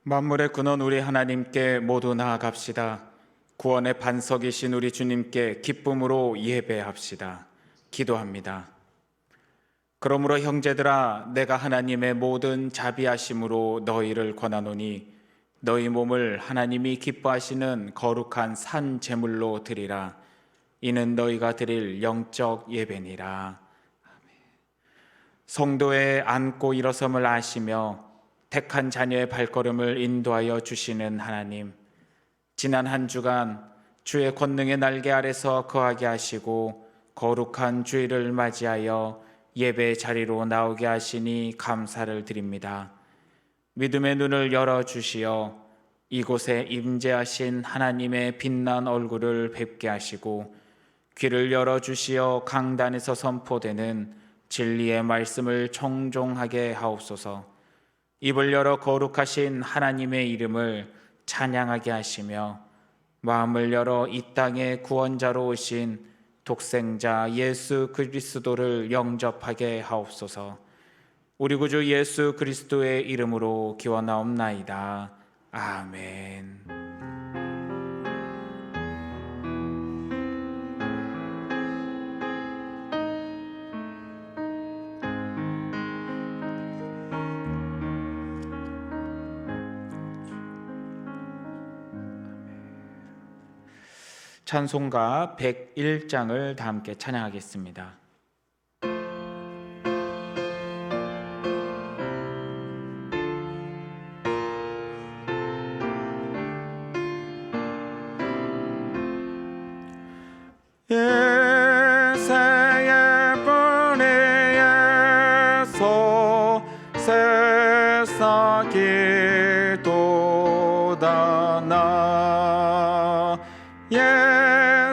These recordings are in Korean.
만물의 근원 우리 하나님께 모두 나아갑시다. 구원의 반석이신 우리 주님께 기쁨으로 예배합시다. 기도합니다. 그러므로 형제들아, 내가 하나님의 모든 자비하심으로 너희를 권하노니 너희 몸을 하나님이 기뻐하시는 거룩한 산 제물로 드리라. 이는 너희가 드릴 영적 예배니라. 성도의 앉고 일어섬을 아시며 택한 자녀의 발걸음을 인도하여 주시는 하나님, 지난 한 주간 주의 권능의 날개 아래서 거하게 하시고 거룩한 주일을 맞이하여 예배 자리로 나오게 하시니 감사를 드립니다. 믿음의 눈을 열어주시어 이곳에 임재하신 하나님의 빛난 얼굴을 뵙게 하시고 귀를 열어주시어 강단에서 선포되는 진리의 말씀을 청종하게 하옵소서. 입을 열어 거룩하신 하나님의 이름을 찬양하게 하시며 마음을 열어 이 땅의 구원자로 오신 독생자 예수 그리스도를 영접하게 하옵소서. 우리 구주 예수 그리스도의 이름으로 기원하옵나이다. 아멘. 찬송가 101장을 다 함께 찬양하겠습니다. 예새의 뿌리에서 새싹이 돋아나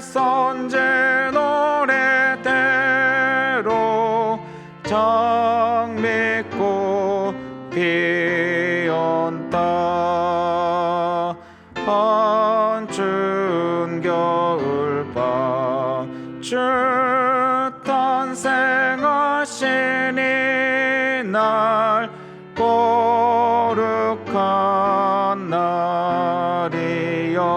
선제 노래대로 장미꽃 피었다. 한춘 겨울밤 주 탄생하시니 날 거룩한 날이여.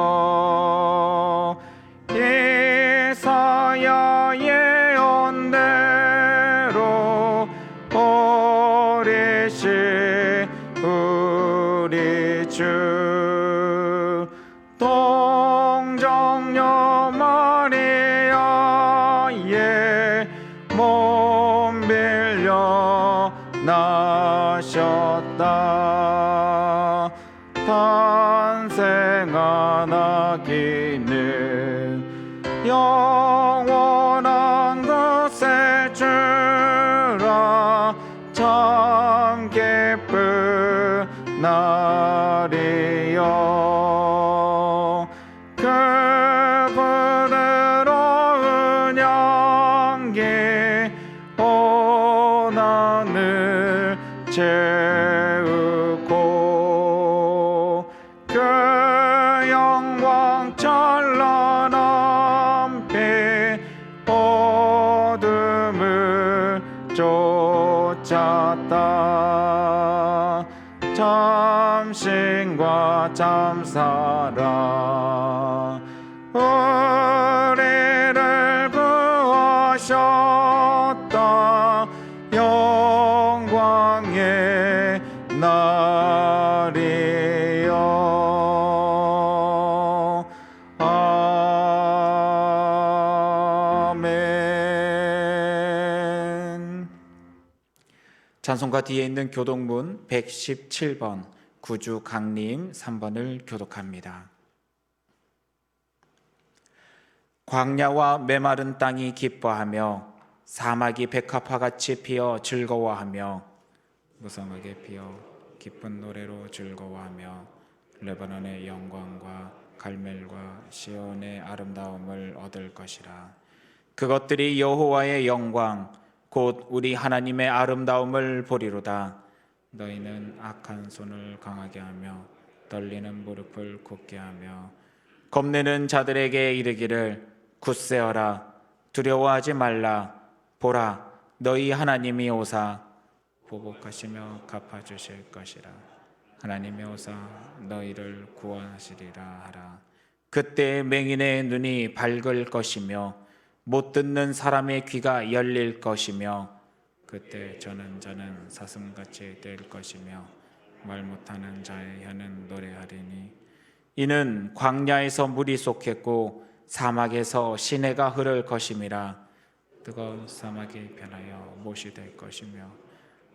우리 주 동정녀 마리아의 몸 빌려 나셨다. 탄생한 아기는 영원한 것을 주라. 참 기쁜 날이여. 그분으로 은양기 온 하늘 채우고 그 영광 찬란한 빛 어둠을 쫓았다. 참신과 참사랑 우리를 구하셨다. 영광의 날이여. 아멘. 찬송가 뒤에 있는 교독문 117번 구주 강림 3번을 교독합니다. 광야와 메마른 땅이 기뻐하며 사막이 백합화같이 피어 즐거워하며 무성하게 피어 기쁜 노래로 즐거워하며 레바논의 영광과 갈멜과 시온의 아름다움을 얻을 것이라. 그것들이 여호와의 영광 곧 우리 하나님의 아름다움을 보리로다. 너희는 악한 손을 강하게 하며 떨리는 무릎을 굳게 하며 겁내는 자들에게 이르기를 굳세어라. 두려워하지 말라. 보라, 너희 하나님이 오사 보복하시며 갚아주실 것이라. 하나님의 오사 너희를 구원하시리라 하라. 그때 맹인의 눈이 밝을 것이며 못 듣는 사람의 귀가 열릴 것이며 그때 저는 사슴같이 될 것이며 말 못하는 자의 혀는 노래하리니 이는 광야에서 물이 솟겠고 사막에서 시내가 흐를 것임이라. 뜨거운 사막이 변하여 못이 될 것이며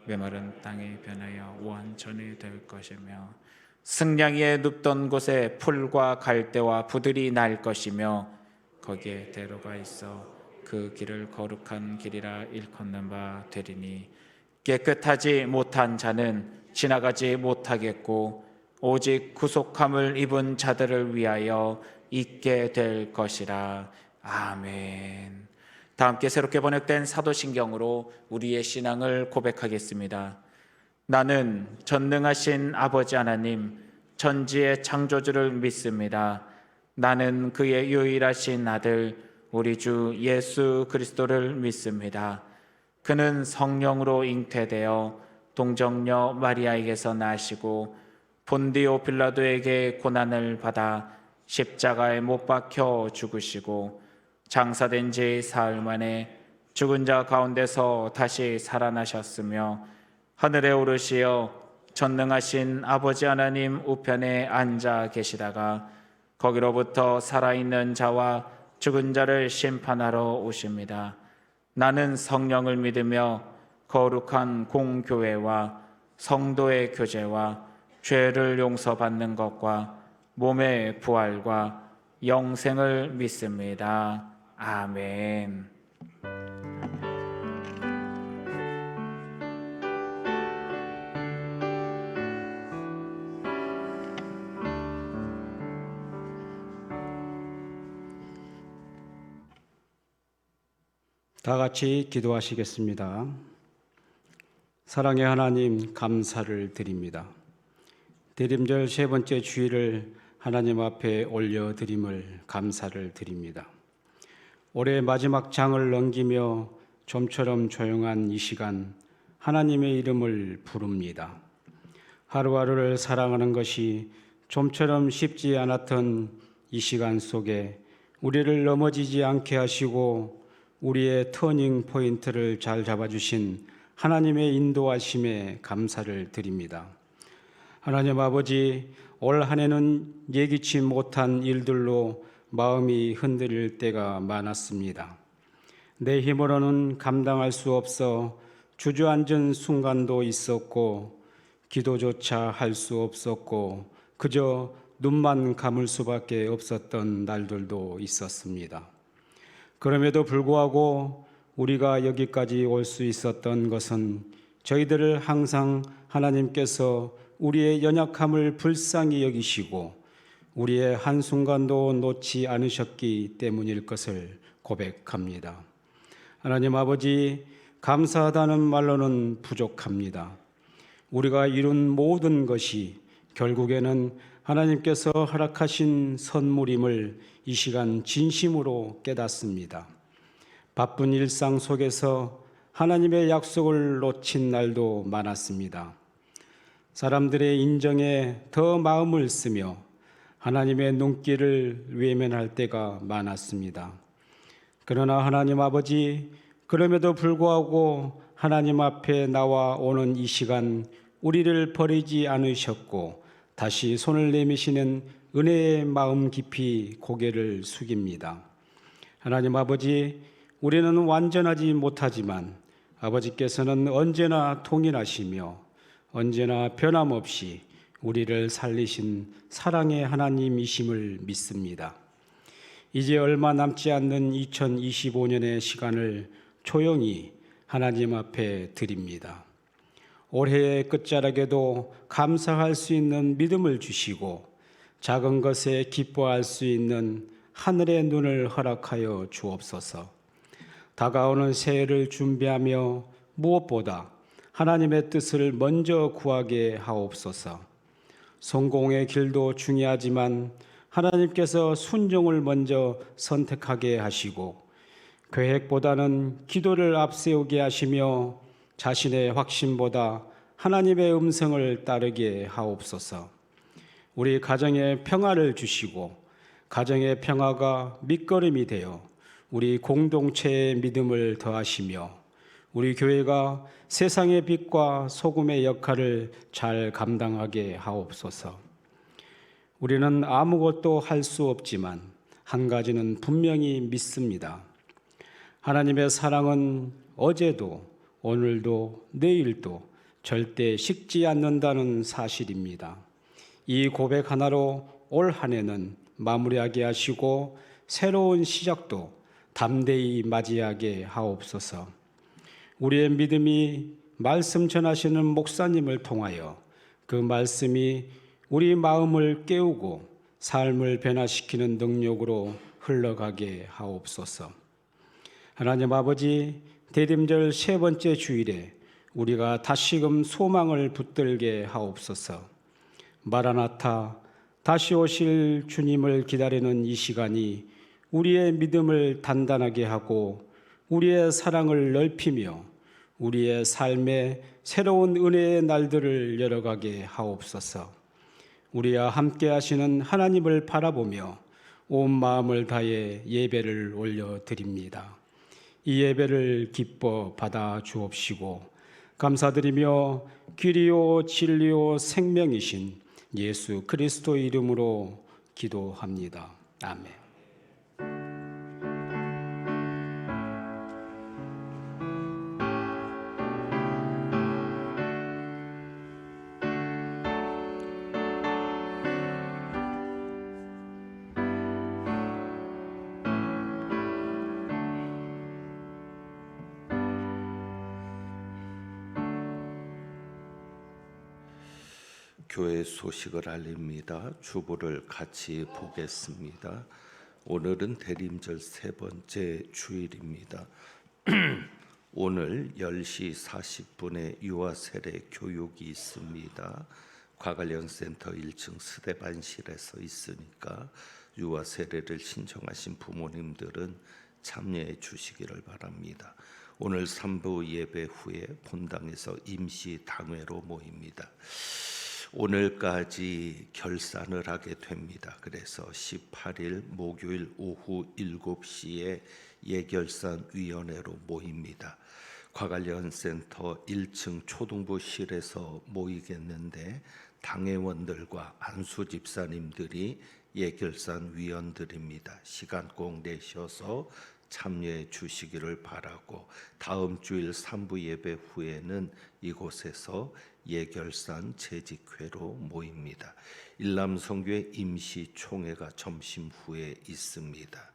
메마른 땅이 변하여 원천이 될 것이며 승냥이에 눕던 곳에 풀과 갈대와 부들이 날 것이며 거기에 대로가 있어 그 길을 거룩한 길이라 일컫는 바 되리니 깨끗하지 못한 자는 지나가지 못하겠고 오직 구속함을 입은 자들을 위하여 있게 될 것이라. 아멘. 다 함께 새롭게 번역된 사도신경으로 우리의 신앙을 고백하겠습니다. 나는 전능하신 아버지 하나님 천지의 창조주를 믿습니다. 나는 그의 유일하신 아들 우리 주 예수 그리스도를 믿습니다. 그는 성령으로 잉태되어 동정녀 마리아에게서 나시고 본디오 빌라도에게 고난을 받아 십자가에 못 박혀 죽으시고 장사된 지 사흘 만에 죽은 자 가운데서 다시 살아나셨으며 하늘에 오르시어 전능하신 아버지 하나님 우편에 앉아 계시다가 거기로부터 살아있는 자와 죽은 자를 심판하러 오십니다. 나는 성령을 믿으며 거룩한 공교회와 성도의 교제와 죄를 용서받는 것과 몸의 부활과 영생을 믿습니다. 아멘. 다 같이 기도하시겠습니다. 사랑의 하나님, 감사를 드립니다. 대림절 세 번째 주일을 하나님 앞에 올려드림을 감사를 드립니다. 올해 마지막 장을 넘기며 좀처럼 조용한 이 시간 하나님의 이름을 부릅니다. 하루하루를 살아가는 것이 좀처럼 쉽지 않았던 이 시간 속에 우리를 넘어지지 않게 하시고 우리의 터닝 포인트를 잘 잡아주신 하나님의 인도하심에 감사를 드립니다. 하나님 아버지, 올 한 해는 예기치 못한 일들로 마음이 흔들릴 때가 많았습니다. 내 힘으로는 감당할 수 없어 주저앉은 순간도 있었고 기도조차 할 수 없었고 그저 눈만 감을 수밖에 없었던 날들도 있었습니다. 그럼에도 불구하고 우리가 여기까지 올 수 있었던 것은 저희들을 항상 하나님께서 우리의 연약함을 불쌍히 여기시고 우리의 한순간도 놓지 않으셨기 때문일 것을 고백합니다. 하나님 아버지, 감사하다는 말로는 부족합니다. 우리가 이룬 모든 것이 결국에는 하나님께서 허락하신 선물임을 이 시간 진심으로 깨닫습니다. 바쁜 일상 속에서 하나님의 약속을 놓친 날도 많았습니다. 사람들의 인정에 더 마음을 쓰며 하나님의 눈길을 외면할 때가 많았습니다. 그러나 하나님 아버지, 그럼에도 불구하고 하나님 앞에 나와 오는 이 시간 우리를 버리지 않으셨고 다시 손을 내미시는 은혜의 마음 깊이 고개를 숙입니다. 하나님 아버지, 우리는 완전하지 못하지만 아버지께서는 언제나 통일하시며 언제나 변함없이 우리를 살리신 사랑의 하나님이심을 믿습니다. 이제 얼마 남지 않는 2025년의 시간을 조용히 하나님 앞에 드립니다. 올해의 끝자락에도 감사할 수 있는 믿음을 주시고 작은 것에 기뻐할 수 있는 하늘의 눈을 허락하여 주옵소서. 다가오는 새해를 준비하며 무엇보다 하나님의 뜻을 먼저 구하게 하옵소서. 성공의 길도 중요하지만 하나님께서 순종을 먼저 선택하게 하시고 계획보다는 기도를 앞세우게 하시며 자신의 확신보다 하나님의 음성을 따르게 하옵소서. 우리 가정에 평화를 주시고 가정의 평화가 밑거름이 되어 우리 공동체의 믿음을 더하시며 우리 교회가 세상의 빛과 소금의 역할을 잘 감당하게 하옵소서. 우리는 아무것도 할 수 없지만 한 가지는 분명히 믿습니다. 하나님의 사랑은 어제도 오늘도 내일도 절대 식지 않는다는 사실입니다. 이 고백 하나로 올 한 해는 마무리하게 하시고 새로운 시작도 담대히 맞이하게 하옵소서. 우리의 믿음이 말씀 전하시는 목사님을 통하여 그 말씀이 우리 마음을 깨우고 삶을 변화시키는 능력으로 흘러가게 하옵소서. 하나님 아버지, 대림절 세 번째 주일에 우리가 다시금 소망을 붙들게 하옵소서. 마라나타, 다시 오실 주님을 기다리는 이 시간이 우리의 믿음을 단단하게 하고 우리의 사랑을 넓히며 우리의 삶에 새로운 은혜의 날들을 열어가게 하옵소서. 우리와 함께 하시는 하나님을 바라보며 온 마음을 다해 예배를 올려드립니다. 이 예배를 기뻐 받아 주옵시고 감사드리며 귀리요 진리요 생명이신 예수 그리스도 이름으로 기도합니다. 아멘. 교회 소식을 알립니다. 주보를 같이 보겠습니다. 오늘은 대림절 세 번째 주일입니다. 오늘 10시 40분에 유아 세례 교육이 있습니다. 과관령센터 1층 스데반실에서 있으니까 유아 세례를 신청하신 부모님들은 참여해 주시기를 바랍니다. 오늘 3부 예배 후에 본당에서 임시 당회로 모입니다. 오늘까지 결산을 하게 됩니다. 그래서 18일 목요일 오후 7시에 예결산위원회로 모입니다. 과관련센터 1층 초등부실에서 모이겠는데 당회원들과 안수집사님들이 예결산위원들입니다. 시간 꼭 내셔서 참여해 주시기를 바라고 다음 주일 3부 예배 후에는 이곳에서 예결산 재직회로 모입니다. 일남성교회 임시총회가 점심 후에 있습니다.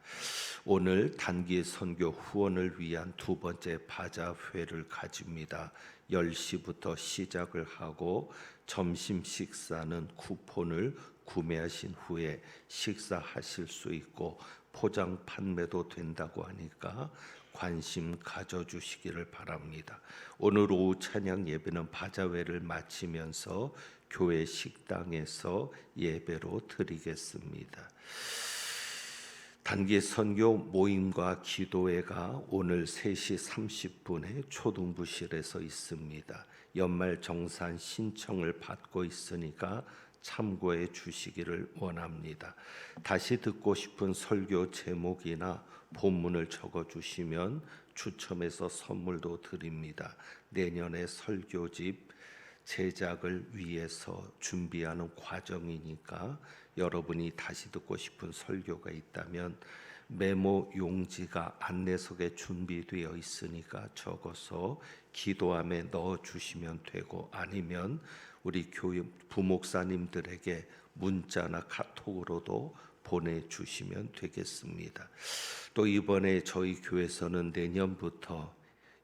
오늘 단기 선교 후원을 위한 두 번째 바자회를 가집니다. 10시부터 시작을 하고 점심 식사는 쿠폰을 구매하신 후에 식사하실 수 있고 포장 판매도 된다고 하니까 관심 가져주시기를 바랍니다. 오늘 오후 찬양 예배는 바자회를 마치면서 교회 식당에서 예배로 드리겠습니다. 단기 선교 모임과 기도회가 오늘 3시 30분에 초등부실에서 있습니다. 연말 정산 신청을 받고 있으니까 참고해 주시기를 원합니다. 다시 듣고 싶은 설교 제목이나 본문을 적어 주시면 추첨해서 선물도 드립니다. 내년에 설교집 제작을 위해서 준비하는 과정이니까 여러분이 다시 듣고 싶은 설교가 있다면 메모 용지가 안내석에 준비되어 있으니까 적어서 기도함에 넣어 주시면 되고 아니면 우리 교회 부목사님들에게 문자나 카톡으로도 보내주시면 되겠습니다. 또 이번에 저희 교회에서는 내년부터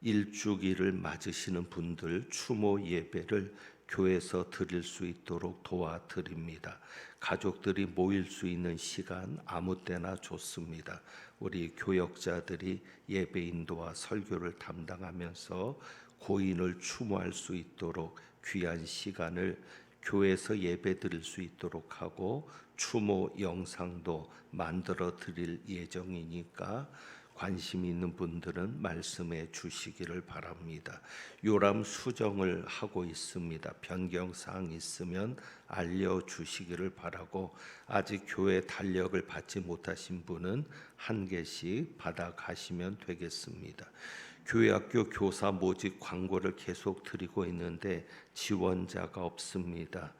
일주기를 맞으시는 분들 추모 예배를 교회에서 드릴 수 있도록 도와드립니다. 가족들이 모일 수 있는 시간 아무 때나 좋습니다. 우리 교역자들이 예배 인도와 설교를 담당하면서 고인을 추모할 수 있도록 귀한 시간을 교회에서 예배 드릴 수 있도록 하고 추모 영상도 만들어 드릴 예정이니까 관심 있는 분들은 말씀해 주시기를 바랍니다. 요람 수정을 하고 있습니다. 변경사항 있으면 알려주시기를 바라고, 아직 교회 달력을 받지 못하신 분은 한 개씩 받아가시면 되겠습니다. 교회학교 교사 모집 광고를 계속 드리고 있는데 지원자가 없습니다.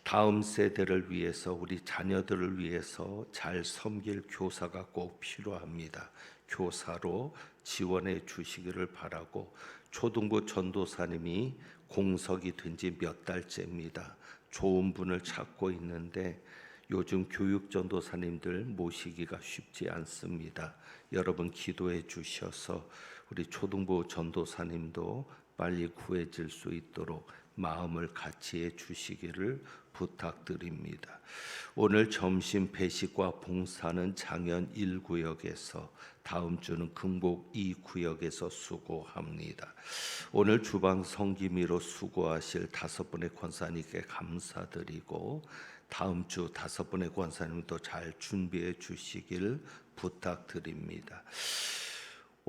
다음 세대를 위해서, 우리 자녀들을 위해서 잘 섬길 교사가 꼭 필요합니다. 교사로 지원해 주시기를 바라고, 초등부 전도사님이 공석이 된 지 몇 달째입니다. 좋은 분을 찾고 있는데 요즘 교육 전도사님들 모시기가 쉽지 않습니다. 여러분 기도해 주셔서 우리 초등부 전도사님도 빨리 구해질 수 있도록 마음을 같이 해 주시기를 부탁드립니다. 오늘 점심 배식과 봉사는 장현 1구역에서, 다음 주는 금곡 2구역에서 수고합니다. 오늘 주방 성기미로 수고하실 5분의 권사님께 감사드리고, 다음 주 5분의 권사님도 잘 준비해 주시길 부탁드립니다.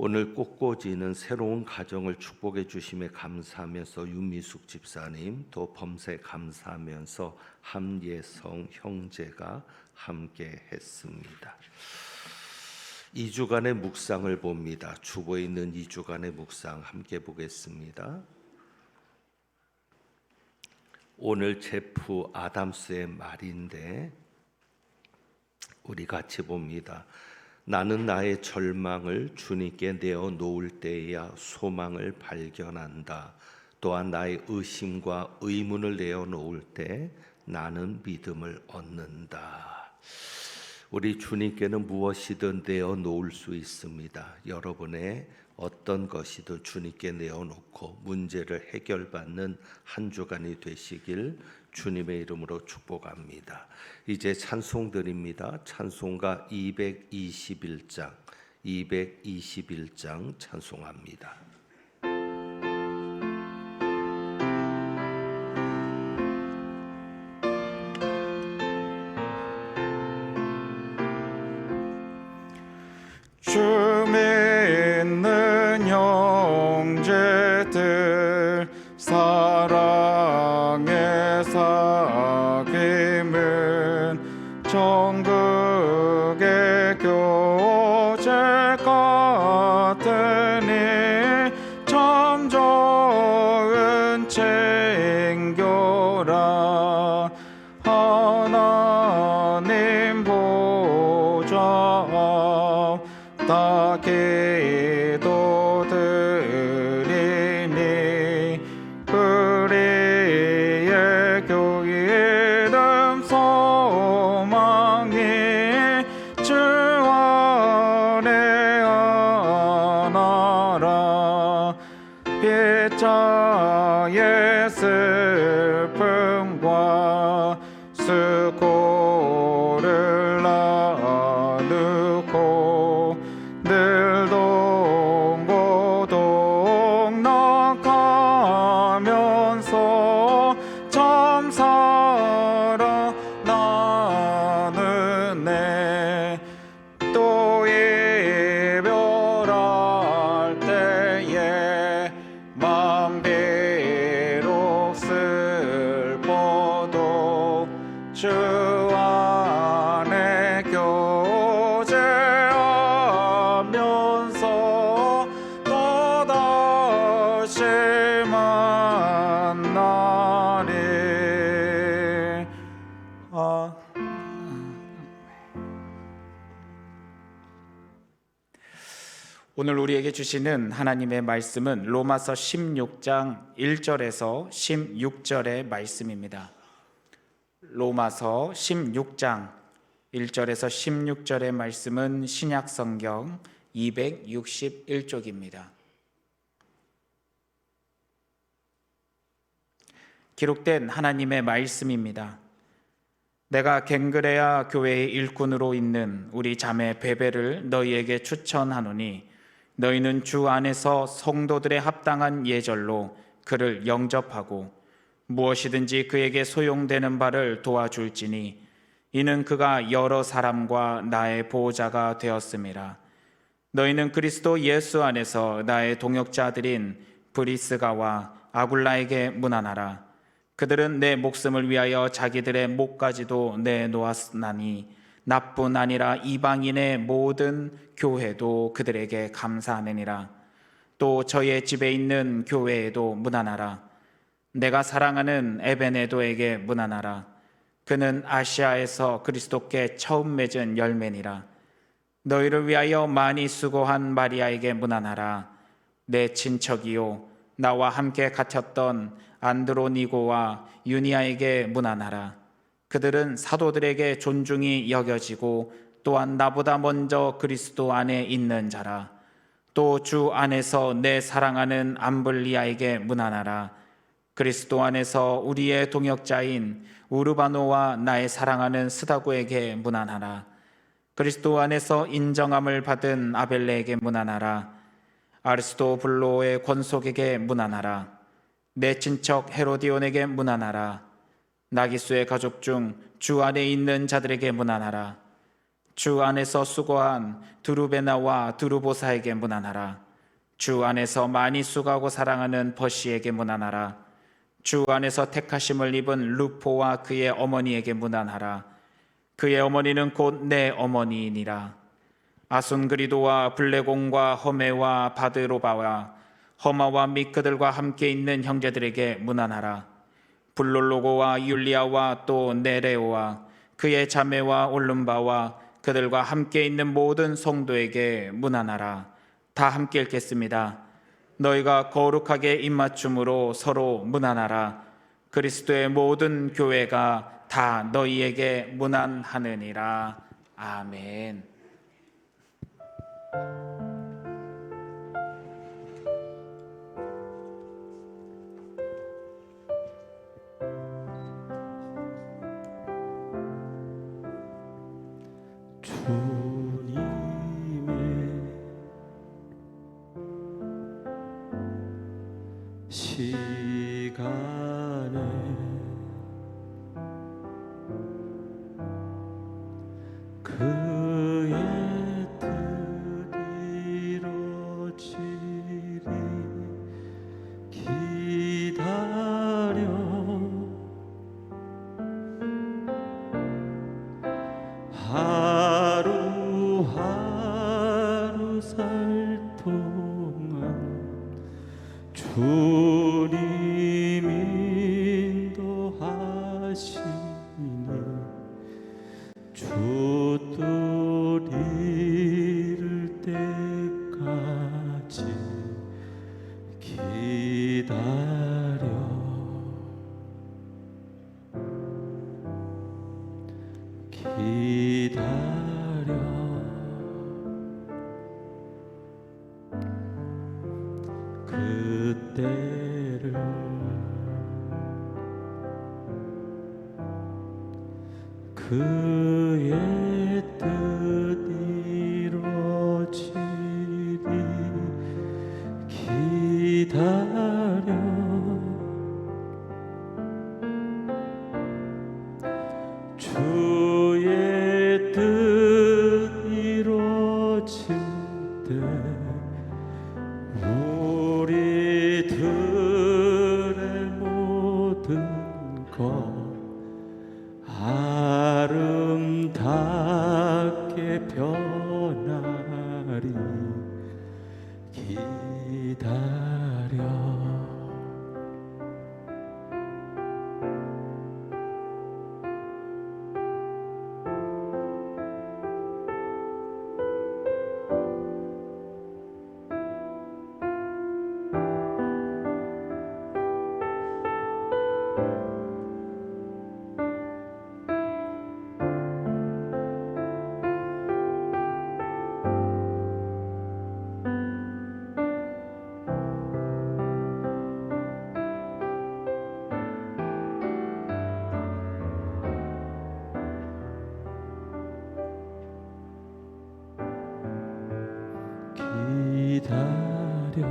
오늘 꽃꽂이는 새로운 가정을 축복해 주심에 감사하면서 윤미숙 집사님, 또 범세 감사하면서 함예성 형제가 함께 했습니다. 2주간의 묵상을 봅니다. 주보에 있는 2주간의 묵상 함께 보겠습니다. 오늘 제프 아담스의 말인데 우리 같이 봅니다. 나는 나의 절망을 주님께 내어놓을 때에야 소망을 발견한다. 또한 나의 의심과 의문을 내어놓을 때 나는 믿음을 얻는다. 우리 주님께는 무엇이든 내어놓을 수 있습니다. 여러분의 어떤 것이든 주님께 내어놓고 문제를 해결받는 한 주간이 되시길 주님의 이름으로 축복합니다. 이제 찬송 드립니다. 찬송가 221장 찬송합니다. 주 믿는 형제들 사랑의 사귐은 천국의 교제 같으니 참 좋은 챙겨라. 하나님 보좌 다 기도 드리니 우리의 교이름 소망이 주 안에 하나라. 빗자의 슬픔과 수고를 나누고 늘 동고동 나가면서 참 살아나는 또 이별할 때에 맘 비록 슬퍼도 주 안에 교제하면서 또다시 만나리. 오늘 우리에게 주시는 하나님의 말씀은 로마서 16장 1절에서 16절의 말씀입니다. 로마서 16장 1절에서 16절의 말씀은 신약성경 261쪽입니다. 기록된 하나님의 말씀입니다. 내가 갱그레아 교회의 일꾼으로 있는 우리 자매 베베를 너희에게 추천하노니 너희는 주 안에서 성도들의 합당한 예절로 그를 영접하고 무엇이든지 그에게 소용되는 바를 도와줄지니 이는 그가 여러 사람과 나의 보호자가 되었음이라. 너희는 그리스도 예수 안에서 나의 동역자들인 브리스가와 아굴라에게 문안하라. 그들은 내 목숨을 위하여 자기들의 목까지도 내놓았나니 나뿐 아니라 이방인의 모든 교회도 그들에게 감사하느니라. 또 저의 집에 있는 교회에도 문안하라. 내가 사랑하는 에베네도에게 문안하라. 그는 아시아에서 그리스도께 처음 맺은 열매니라. 너희를 위하여 많이 수고한 마리아에게 문안하라. 내 친척이요 나와 함께 갇혔던 안드로니고와 유니아에게 문안하라. 그들은 사도들에게 존중이 여겨지고 또한 나보다 먼저 그리스도 안에 있는 자라. 또 주 안에서 내 사랑하는 암블리아에게 문안하라. 그리스도 안에서 우리의 동역자인 우르바노와 나의 사랑하는 스다고에게 문안하라. 그리스도 안에서 인정함을 받은 아벨레에게 문안하라. 아리스토블로의 권속에게 문안하라. 내 친척 헤로디온에게 문안하라. 나기수의 가족 중 주 안에 있는 자들에게 문안하라. 주 안에서 수고한 두루베나와 두루보사에게 문안하라. 주 안에서 많이 수고하고 사랑하는 버시에게 문안하라. 주 안에서 택하심을 입은 루포와 그의 어머니에게 문안하라. 그의 어머니는 곧 내 어머니이니라. 아순그리도와 블레공과 허메와 바드로바와 허마와 및 그들과 함께 있는 형제들에게 문안하라. 블롤로고와 율리아와 또 네레오와 그의 자매와 올름바와 그들과 함께 있는 모든 성도에게 문안하라. 다 함께 읽겠습니다. 너희가 거룩하게 입맞춤으로 서로 문안하라. 그리스도의 모든 교회가 다 너희에게 문안하느니라. 아멘. 주님의 시간에 그의 뜻 이루어지리 기다려 하루하루 살 동안 주님 인도하시니 주 뜻 이룰 때까지 기다려 그때를 그의 뜻 이루어지리 기다려 주의 뜻 이루어질 때 우리들의 모든 것 아름답게 변하리 기다려 기다려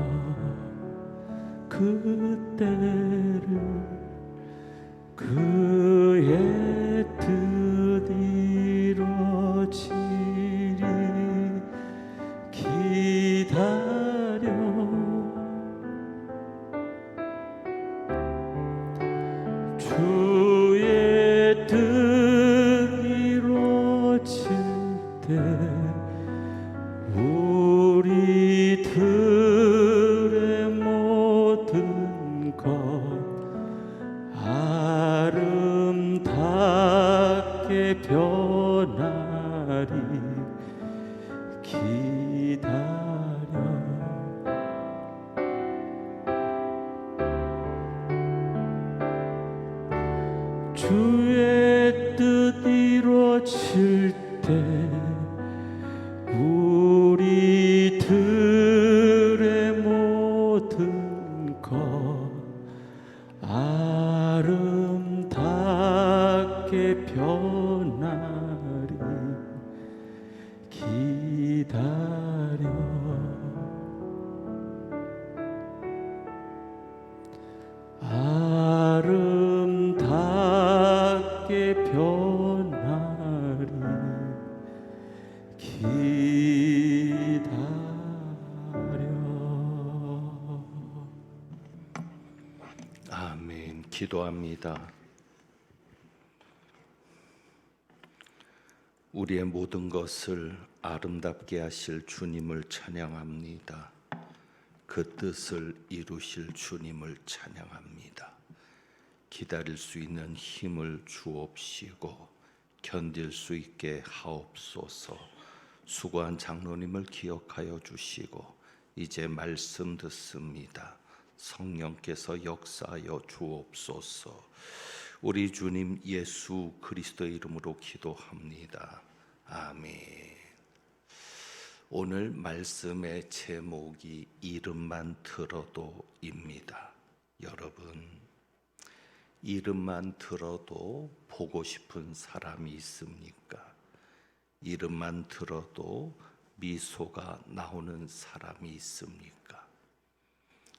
그때를 그의 뜻 이루어지리 기다려 주의 뜻 이루어질 때 우리들의 모든 것 아름답게 변하리 기다려 아름답게 변하리 기다려. 아멘. 기도합니다. 우리의 모든 것을 아름답게 하실 주님을 찬양합니다. 그 뜻을 이루실 주님을 찬양합니다. 기다릴 수 있는 힘을 주옵시고 견딜 수 있게 하옵소서. 수고한 장로님을 기억하여 주시고 이제 말씀 듣습니다. 성령께서 역사하여 주옵소서. 우리 주님 예수 그리스도의 이름으로 기도합니다. 아멘. 오늘 말씀의 제목이 이름만 들어도입니다. 여러분, 이름만 들어도 보고 싶은 사람이 있습니까? 이름만 들어도 미소가 나오는 사람이 있습니까?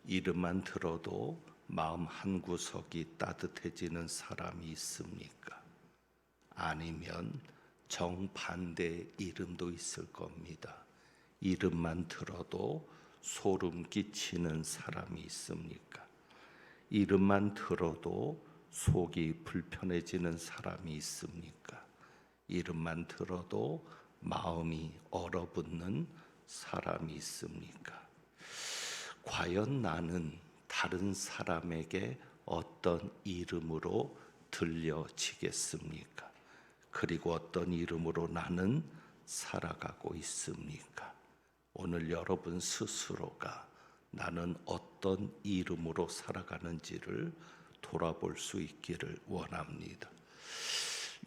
이름만 들어도 마음 한구석이 따뜻해지는 사람이 있습니까? 아니면 정반대의 이름도 있을 겁니다. 이름만 들어도 소름 끼치는 사람이 있습니까? 이름만 들어도 속이 불편해지는 사람이 있습니까? 이름만 들어도 마음이 얼어붙는 사람이 있습니까? 과연 나는 다른 사람에게 어떤 이름으로 들려지겠습니까? 그리고 어떤 이름으로 나는 살아가고 있습니까? 오늘 여러분 스스로가 나는 어떤 이름으로 살아가는지를 돌아볼 수 있기를 원합니다.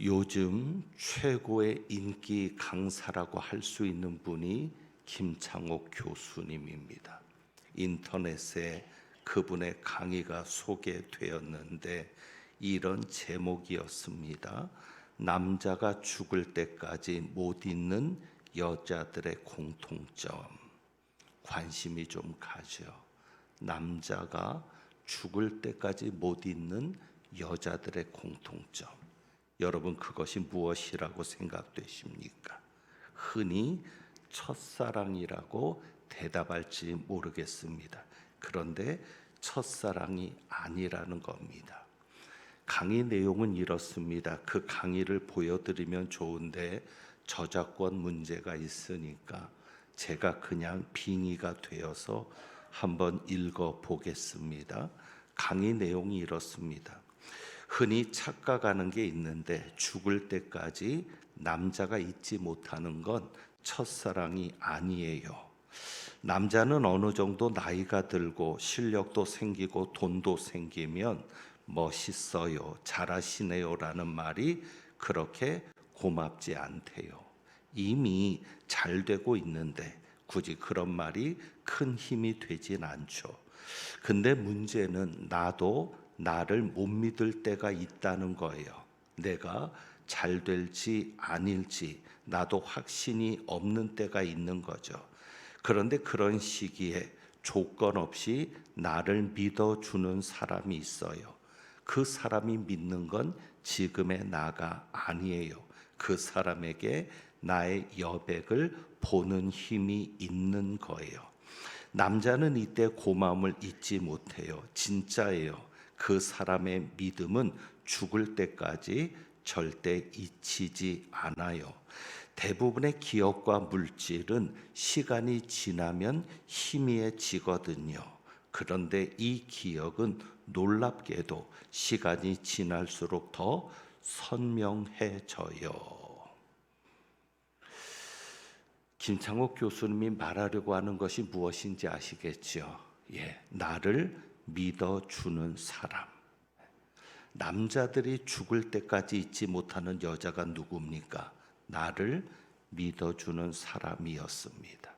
요즘 최고의 인기 강사라고 할 수 있는 분이 김창옥 교수님입니다. 인터넷에 그분의 강의가 소개되었는데 이런 제목이었습니다. 남자가 죽을 때까지 못 잊는 여자들의 공통점. 관심이 좀 가죠. 남자가 죽을 때까지 못 잊는 여자들의 공통점. 여러분, 그것이 무엇이라고 생각되십니까? 흔히 첫사랑이라고 대답할지 모르겠습니다. 그런데 첫사랑이 아니라는 겁니다. 강의 내용은 이렇습니다. 그 강의를 보여드리면 좋은데 저작권 문제가 있으니까 제가 그냥 빙의가 되어서 한번 읽어보겠습니다. 강의 내용이 이렇습니다. 흔히 착각하는 게 있는데 죽을 때까지 남자가 잊지 못하는 건 첫사랑이 아니에요. 남자는 어느 정도 나이가 들고 실력도 생기고 돈도 생기면 멋있어요, 잘하시네요 라는 말이 그렇게 고맙지 않대요. 이미 잘 되고 있는데 굳이 그런 말이 큰 힘이 되진 않죠. 근데 문제는 나도 나를 못 믿을 때가 있다는 거예요. 내가 잘 될지 아닐지 나도 확신이 없는 때가 있는 거죠. 그런데 그런 시기에 조건 없이 나를 믿어주는 사람이 있어요. 그 사람이 믿는 건 지금의 나가 아니에요. 그 사람에게 나의 여백을 보는 힘이 있는 거예요. 남자는 이때 고마움을 잊지 못해요. 진짜예요. 그 사람의 믿음은 죽을 때까지 절대 잊히지 않아요. 대부분의 기억과 물질은 시간이 지나면 희미해지거든요. 그런데 이 기억은 놀랍게도 시간이 지날수록 더 선명해져요. 김창옥 교수님이 말하려고 하는 것이 무엇인지 아시겠죠? 나를 믿어주는 사람. 남자들이 죽을 때까지 잊지 못하는 여자가 누굽니까? 나를 믿어주는 사람이었습니다.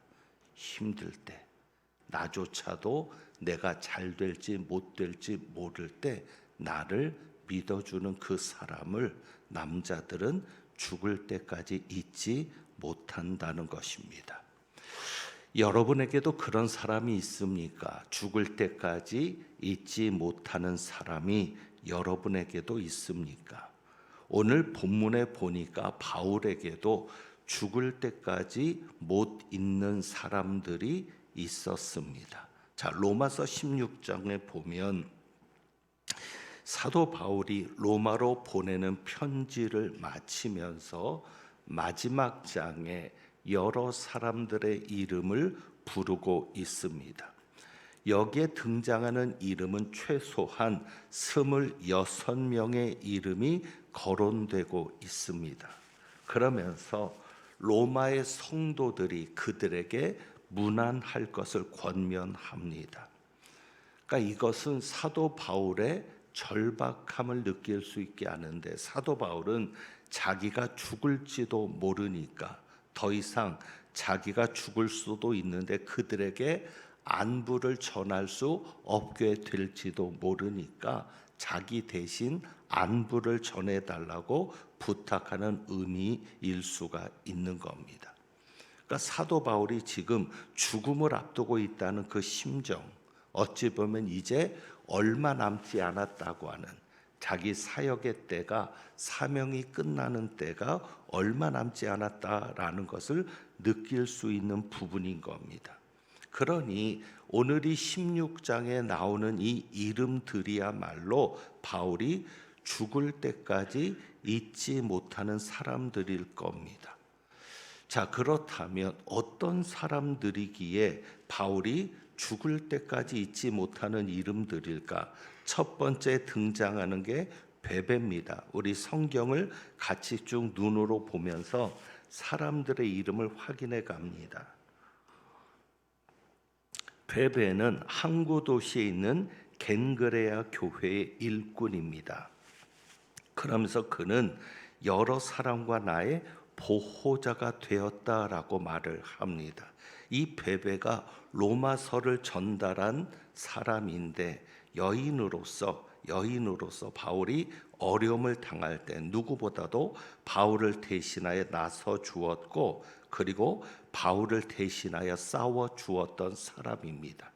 힘들 때, 나조차도 내가 잘 될지 못 될지 모를 때 나를 믿어주는 그 사람을 남자들은 죽을 때까지 잊지 못한다는 것입니다. 여러분에게도 그런 사람이 있습니까? 죽을 때까지 잊지 못하는 사람이 여러분에게도 있습니까? 오늘 본문에 보니까 바울에게도 죽을 때까지 못 잊는 사람들이 있었습니다. 자, 로마서 16장에 보면 사도 바울이 로마로 보내는 편지를 마치면서 마지막 장에 여러 사람들의 이름을 부르고 있습니다. 여기에 등장하는 이름은 최소한 26명의 이름이 거론되고 있습니다. 그러면서 로마의 성도들이 그들에게 문안할 것을 권면합니다. 그러니까 이것은 사도 바울의 절박함을 느낄 수 있게 하는데, 사도 바울은 자기가 죽을지도 모르니까 더 이상 자기가 죽을 수도 있는데 그들에게 안부를 전할 수 없게 될지도 모르니까 자기 대신 안부를 전해달라고 부탁하는 의미일 수가 있는 겁니다. 그러니까 사도 바울이 지금 죽음을 앞두고 있다는 그 심정, 어찌 보면 이제 얼마 남지 않았다고 하는, 자기 사역의 때가, 사명이 끝나는 때가 얼마 남지 않았다라는 것을 느낄 수 있는 부분인 겁니다. 그러니 오늘이 16장에 나오는 이 이름들이야말로 바울이 죽을 때까지 잊지 못하는 사람들일 겁니다. 자, 그렇다면 어떤 사람들이기에 바울이 죽을 때까지 잊지 못하는 이름들일까? 첫 번째 등장하는 게 베베입니다. 우리 성경을 같이 쭉 눈으로 보면서 사람들의 이름을 확인해 갑니다. 베베는 항구 도시에 있는 겐그레아 교회의 일꾼입니다. 그러면서 그는 여러 사람과 나의 보호자가 되었다라고 말을 합니다. 이 베베가 로마서를 전달한 사람인데 여인으로서 바울이 어려움을 당할 때 누구보다도 바울을 대신하여 나서 주었고, 그리고 바울을 대신하여 싸워 주었던 사람입니다.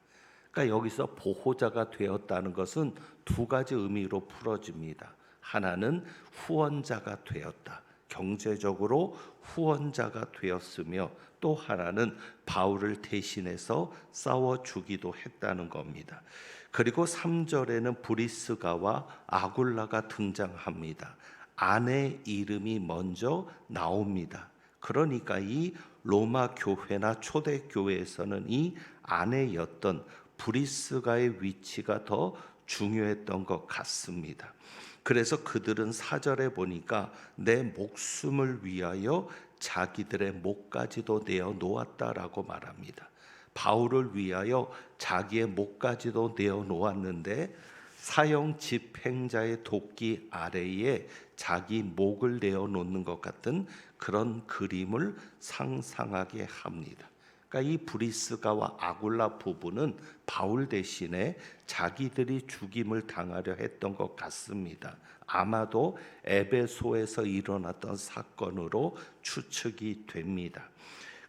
그러니까 여기서 보호자가 되었다는 것은 두 가지 의미로 풀어집니다. 하나는 후원자가 되었다, 경제적으로 후원자가 되었으며, 또 하나는 바울을 대신해서 싸워주기도 했다는 겁니다. 그리고 3절에는 브리스가와 아굴라가 등장합니다. 아내 이름이 먼저 나옵니다. 그러니까 이 로마 교회나 초대교회에서는 이 아내였던 브리스가의 위치가 더 중요했던 것 같습니다. 그래서 그들은 4절에 보니까 내 목숨을 위하여 자기들의 목까지도 내어 놓았다라고 말합니다. 바울을 위하여 자기의 목까지도 내어 놓았는데 사형 집행자의 도끼 아래에 자기 목을 내어 놓는 것 같은 그런 그림을 상상하게 합니다. 그러니까 이 브리스가와 아굴라 부부는 바울 대신에 자기들이 죽임을 당하려 했던 것 같습니다. 아마도 에베소에서 일어났던 사건으로 추측이 됩니다.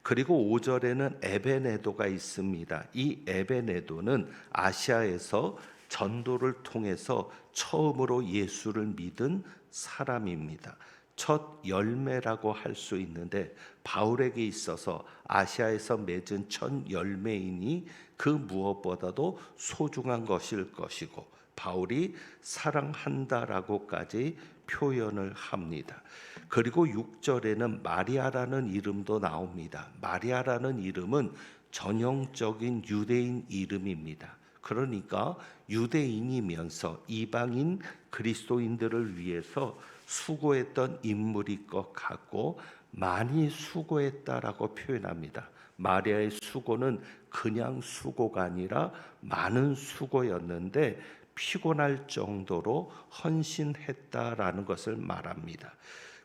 그리고 5절에는 에베네도가 있습니다. 이 에베네도는 아시아에서 전도를 통해서 처음으로 예수를 믿은 사람입니다. 첫 열매라고 할 수 있는데 바울에게 있어서 아시아에서 맺은 첫 열매이니 그 무엇보다도 소중한 것일 것이고, 바울이 사랑한다라고까지 표현을 합니다. 그리고 6절에는 마리아라는 이름도 나옵니다. 마리아라는 이름은 전형적인 유대인 이름입니다. 그러니까 유대인이면서 이방인 그리스도인들을 위해서 수고했던 인물일 것 같고, 많이 수고했다라고 표현합니다. 마리아의 수고는 그냥 수고가 아니라 많은 수고였는데 피곤할 정도로 헌신했다라는 것을 말합니다.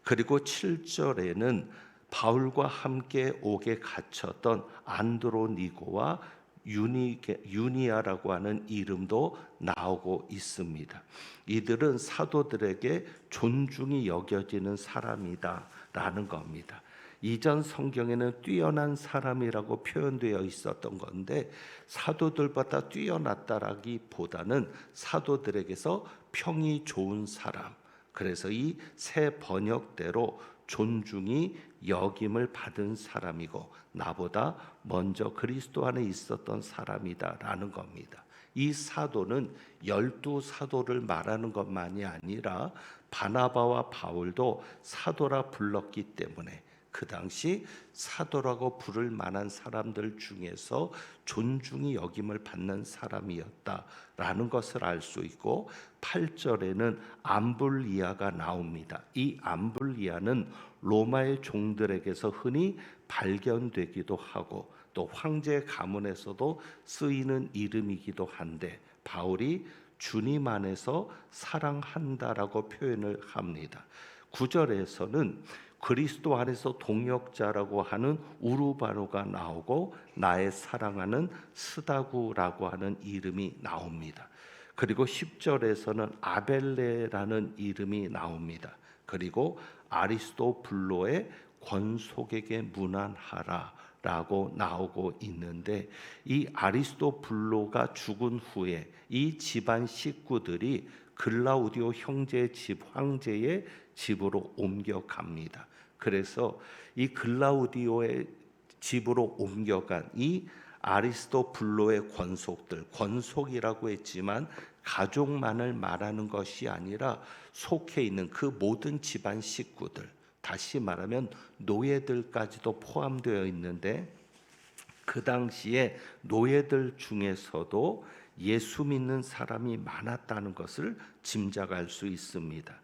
그리고 7절에는 바울과 함께 옥에 갇혔던 안드로니고와 유니아라고 하는 이름도 나오고 있습니다. 이들은 사도들에게 존중이 여겨지는 사람이다라는 겁니다. 이전 성경에는 뛰어난 사람이라고 표현되어 있었던 건데 사도들보다 뛰어났다라기보다는 사도들에게서 평이 좋은 사람, 그래서 이 새 번역대로 존중이 여김을 받은 사람이고 나보다 먼저 그리스도 안에 있었던 사람이다라는 겁니다. 이 사도는 12사도를 말하는 것만이 아니라 바나바와 바울도 사도라 불렀기 때문에 그 당시 사도라고 부를 만한 사람들 중에서 존중이 여김을 받는 사람이었다라는 것을 알 수 있고 8절에는 암블리아가 나옵니다. 이 암블리아는 로마의 종들에게서 흔히 발견되기도 하고 또 황제 가문에서도 쓰이는 이름이기도 한데 바울이 주님 안에서 사랑한다라고 표현을 합니다. 9절에서는 그리스도 안에서 동역자라고 하는 우르바노가 나오고 나의 사랑하는 스다구라고 하는 이름이 나옵니다. 그리고 10절에서는 아벨레라는 이름이 나옵니다. 그리고 아리스토블로의 권속에게 문안하라라고 나오고 있는데 이 아리스토블로가 죽은 후에 이 집안 식구들이 글라우디오 형제의 집 황제의 집으로 옮겨갑니다. 그래서 이 글라우디오의 집으로 옮겨간 이 아리스토블로의 권속들, 권속이라고 했지만 가족만을 말하는 것이 아니라 속해 있는 그 모든 집안 식구들, 다시 말하면 노예들까지도 포함되어 있는데 그 당시에 노예들 중에서도 예수 믿는 사람이 많았다는 것을 짐작할 수 있습니다.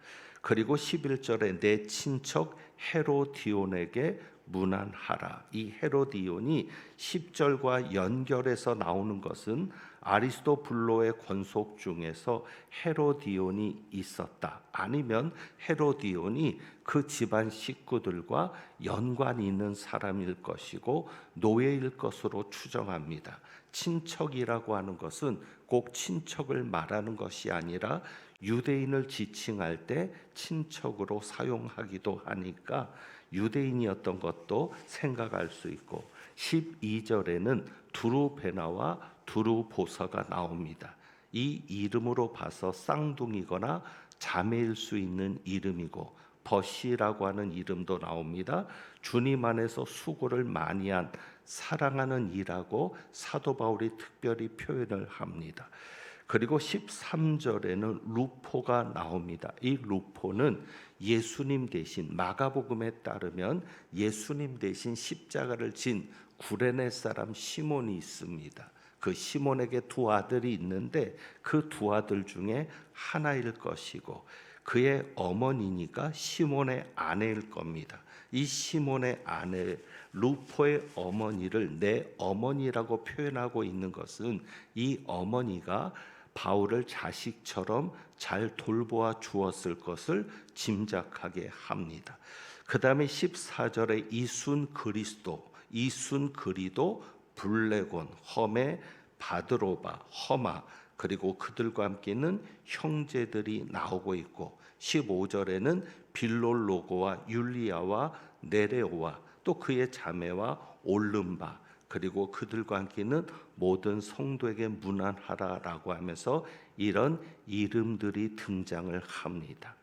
그리고 11절에 내 친척 헤로디온에게 문안하라. 이 헤로디온이 10절과 연결해서 나오는 것은 아리스토블로의 권속 중에서 헤로디온이 있었다. 아니면 헤로디온이 그 집안 식구들과 연관이 있는 사람일 것이고 노예일 것으로 추정합니다. 친척이라고 하는 것은 꼭 친척을 말하는 것이 아니라 유대인을 지칭할 때 친척으로 사용하기도 하니까 유대인이었던 것도 생각할 수 있고 12절에는 두루베나와 두루보사가 나옵니다. 이 이름으로 봐서 쌍둥이거나 자매일 수 있는 이름이고 버시라고 하는 이름도 나옵니다. 주님 안에서 수고를 많이 한 사랑하는 이라고 사도 바울이 특별히 표현을 합니다. 그리고 13절에는 루포가 나옵니다. 이 루포는 예수님 대신 마가복음에 따르면 예수님 대신 십자가를 진 구레네 사람 시몬이 있습니다. 그 시몬에게 두 아들이 있는데 그 두 아들 중에 하나일 것이고 그의 어머니니까 시몬의 아내일 겁니다. 이 시몬의 아내 루포의 어머니를 내 어머니라고 표현하고 있는 것은 이 어머니가 바울을 자식처럼 잘 돌보아 주었을 것을 짐작하게 합니다. 그 다음에 14절에 이순 그리도, 블레곤, 험에, 바드로바, 허마 그리고 그들과 함께 있는 형제들이 나오고 있고 15절에는 빌롤로고와 율리아와 네레오와 또 그의 자매와 올름바 그리고 그들과 함께 있는 모든 성도에게 문안하라라고 하면서 이런 이름들이 등장을 합니다.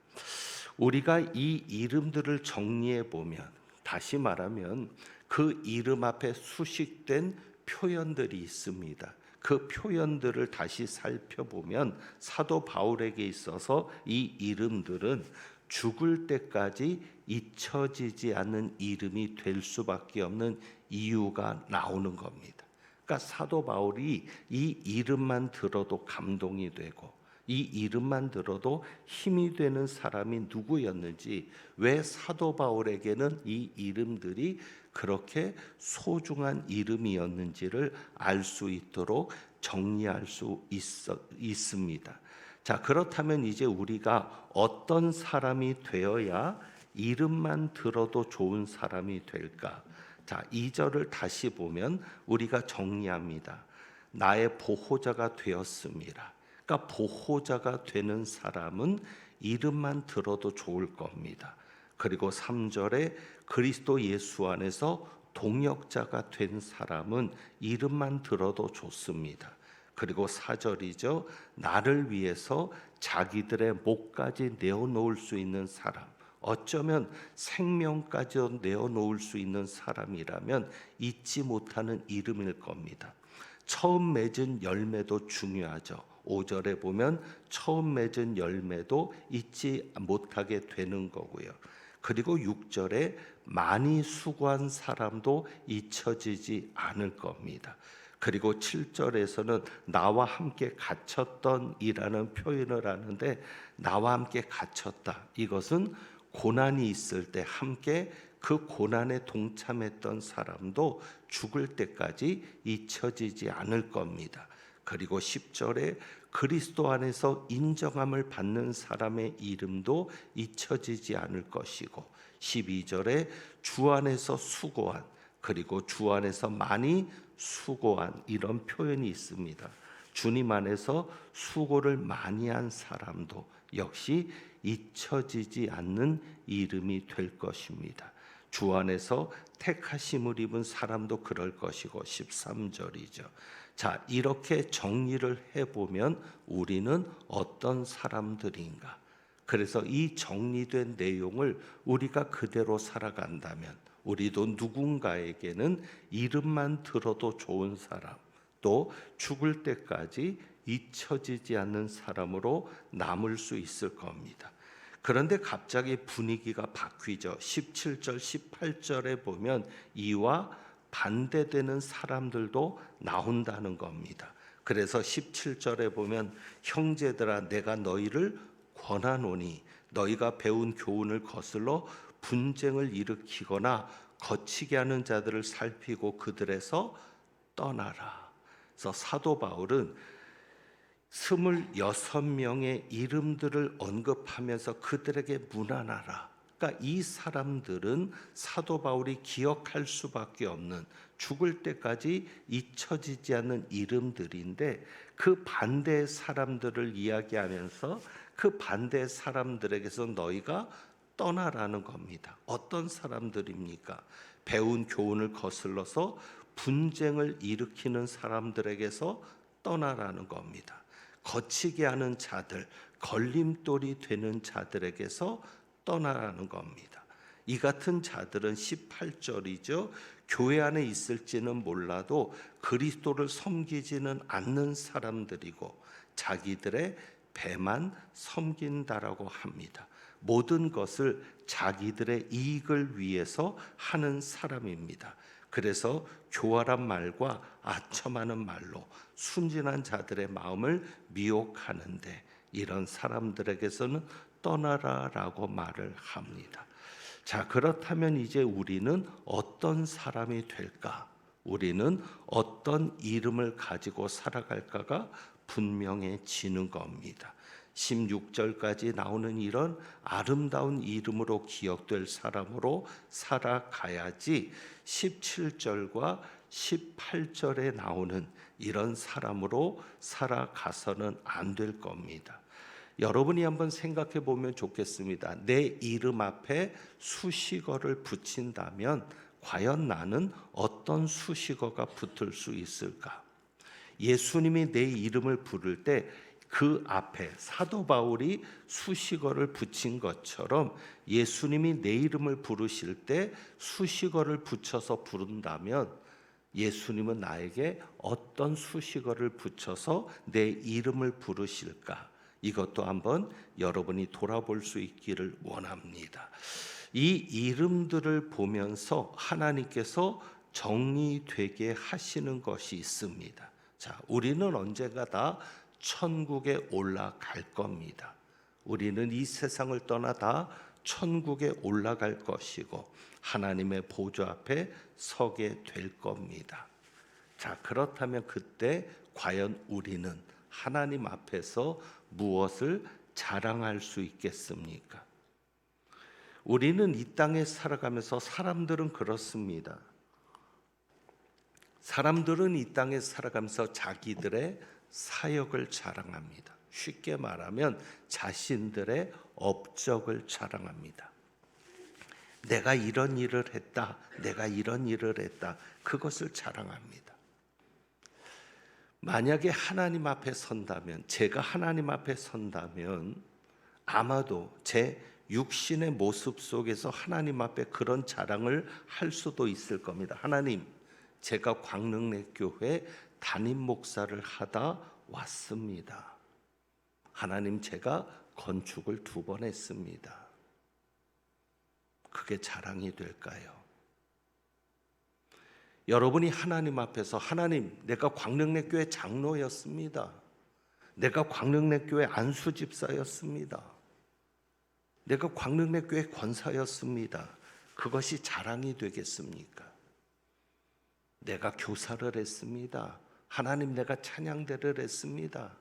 우리가 이 이름들을 정리해 보면 다시 말하면 그 이름 앞에 수식된 표현들이 있습니다. 그 표현들을 다시 살펴보면 사도 바울에게 있어서 이 이름들은 죽을 때까지 잊혀지지 않는 이름이 될 수밖에 없는 이유가 나오는 겁니다. 그러니까 사도 바울이 이 이름만 들어도 감동이 되고 이 이름만 들어도 힘이 되는 사람이 누구였는지, 왜 사도 바울에게는 이 이름들이 그렇게 소중한 이름이었는지를 알 수 있도록 정리할 수 있습니다. 자, 그렇다면 이제 우리가 어떤 사람이 되어야 이름만 들어도 좋은 사람이 될까? 자, 2절을 다시 보면 우리가 정리합니다. 나의 보호자가 되었습니다. 그러니까 보호자가 되는 사람은 이름만 들어도 좋을 겁니다. 그리고 3절에 그리스도 예수 안에서 동역자가 된 사람은 이름만 들어도 좋습니다. 그리고 4절이죠. 나를 위해서 자기들의 목까지 내어놓을 수 있는 사람, 어쩌면 생명까지 내어놓을 수 있는 사람이라면 잊지 못하는 이름일 겁니다. 처음 맺은 열매도 중요하죠. 5절에 보면 처음 맺은 열매도 잊지 못하게 되는 거고요. 그리고 6절에 많이 수고한 사람도 잊혀지지 않을 겁니다. 그리고 7절에서는 나와 함께 갇혔던 이라는 표현을 하는데, 나와 함께 갇혔다, 이것은 고난이 있을 때 함께 그 고난에 동참했던 사람도 죽을 때까지 잊혀지지 않을 겁니다. 그리고 10절에 그리스도 안에서 인정함을 받는 사람의 이름도 잊혀지지 않을 것이고, 12절에 주 안에서 수고한, 그리고 주 안에서 많이 수고한, 이런 표현이 있습니다. 주님 안에서 수고를 많이 한 사람도 역시 잊혀지지 않는 이름이 될 것입니다. 주 안에서 택하심을 입은 사람도 그럴 것이고, 13절이죠. 자, 이렇게 정리를 해보면 우리는 어떤 사람들인가? 그래서 이 정리된 내용을 우리가 그대로 살아간다면 우리도 누군가에게는 이름만 들어도 좋은 사람, 또 죽을 때까지 잊혀지지 않는 사람으로 남을 수 있을 겁니다. 그런데 갑자기 분위기가 바뀌죠. 17절, 18절에 보면 이와 반대되는 사람들도 나온다는 겁니다. 그래서 17절에 보면 형제들아, 내가 너희를 권하노니 너희가 배운 교훈을 거슬러 분쟁을 일으키거나 거치게 하는 자들을 살피고 그들에서 떠나라. 그래서 사도 바울은 26명의 이름들을 언급하면서 그들에게 문안하라. 그러니까 이 사람들은 사도 바울이 기억할 수밖에 없는, 죽을 때까지 잊혀지지 않는 이름들인데, 그 반대의 사람들을 이야기하면서 그 반대의 사람들에게서 너희가 떠나라는 겁니다. 어떤 사람들입니까? 배운 교훈을 거슬러서 분쟁을 일으키는 사람들에게서 떠나라는 겁니다. 거치게 하는 자들, 걸림돌이 되는 자들에게서 떠나라는 겁니다. 이 같은 자들은 18절이죠. 교회 안에 있을지는 몰라도 그리스도를 섬기지는 않는 사람들이고 자기들의 배만 섬긴다라고 합니다. 모든 것을 자기들의 이익을 위해서 하는 사람입니다. 그래서 교활한 말과 아첨하는 말로 순진한 자들의 마음을 미혹하는데, 이런 사람들에게서는 떠나라라고 말을 합니다. 자, 그렇다면 이제 우리는 어떤 사람이 될까? 우리는 어떤 이름을 가지고 살아갈까가 분명해지는 겁니다. 16절까지 나오는 이런 아름다운 이름으로 기억될 사람으로 살아가야지 17절과 18절에 나오는 이런 사람으로 살아가서는 안 될 겁니다. 여러분이 한번 생각해 보면 좋겠습니다. 내 이름 앞에 수식어를 붙인다면 과연 나는 어떤 수식어가 붙을 수 있을까? 예수님이 내 이름을 부를 때 그 앞에 사도 바울이 수식어를 붙인 것처럼 예수님이 내 이름을 부르실 때 수식어를 붙여서 부른다면 예수님은 나에게 어떤 수식어를 붙여서 내 이름을 부르실까? 이것도 한번 여러분이 돌아볼 수 있기를 원합니다. 이 이름들을 보면서 하나님께서 정리되게 하시는 것이 있습니다. 자, 우리는 언젠가 다 천국에 올라갈 겁니다. 우리는 이 세상을 떠나 다 천국에 올라갈 것이고 하나님의 보좌 앞에 서게 될 겁니다. 자, 그렇다면 그때 과연 우리는 하나님 앞에서 무엇을 자랑할 수 있겠습니까? 우리는 이 땅에 살아가면서 사람들은 그렇습니다. 사람들은 이 땅에 살아가면서 자기들의 사역을 자랑합니다. 쉽게 말하면 자신들의 업적을 자랑합니다. 내가 이런 일을 했다, 내가 이런 일을 했다, 그것을 자랑합니다. 만약에 하나님 앞에 선다면, 제가 하나님 앞에 선다면 아마도 제 육신의 모습 속에서 하나님 앞에 그런 자랑을 할 수도 있을 겁니다. 하나님, 제가 광릉내교회 담임 목사를 하다 왔습니다. 하나님, 제가 건축을 2번 했습니다. 그게 자랑이 될까요? 여러분이 하나님 앞에서 하나님, 내가 광릉내교회 장로였습니다. 내가 광릉내교회 안수집사였습니다. 내가 광릉내교회 권사였습니다. 그것이 자랑이 되겠습니까? 내가 교사를 했습니다. 하나님, 내가 찬양대를 했습니다.